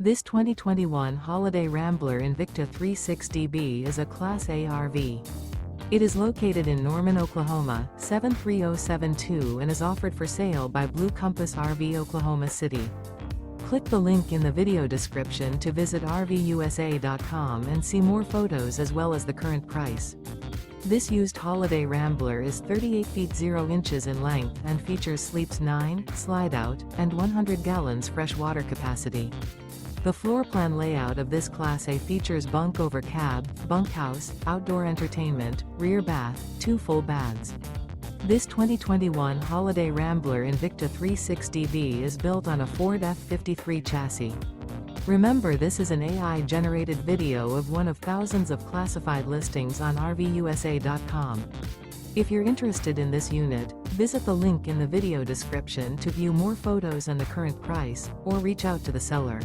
This 2021 Holiday Rambler Invicta 360B is a Class A RV. It is located in Norman, Oklahoma, 73072 and is offered for sale by Blue Compass RV Oklahoma City. Click the link in the video description to visit RVUSA.com and see more photos as well as the current price. This used Holiday Rambler is 38 feet 0 inches in length and features sleeps 9, slide-out, and 100 gallons fresh water capacity. The floor plan layout of this Class A features bunk over cab, bunkhouse, outdoor entertainment, rear bath, 2 full baths. This 2021 Holiday Rambler Invicta 360B is built on a Ford F-53 chassis. Remember, this is an AI-generated video of one of thousands of classified listings on RVUSA.com. If you're interested in this unit, visit the link in the video description to view more photos and the current price, or reach out to the seller.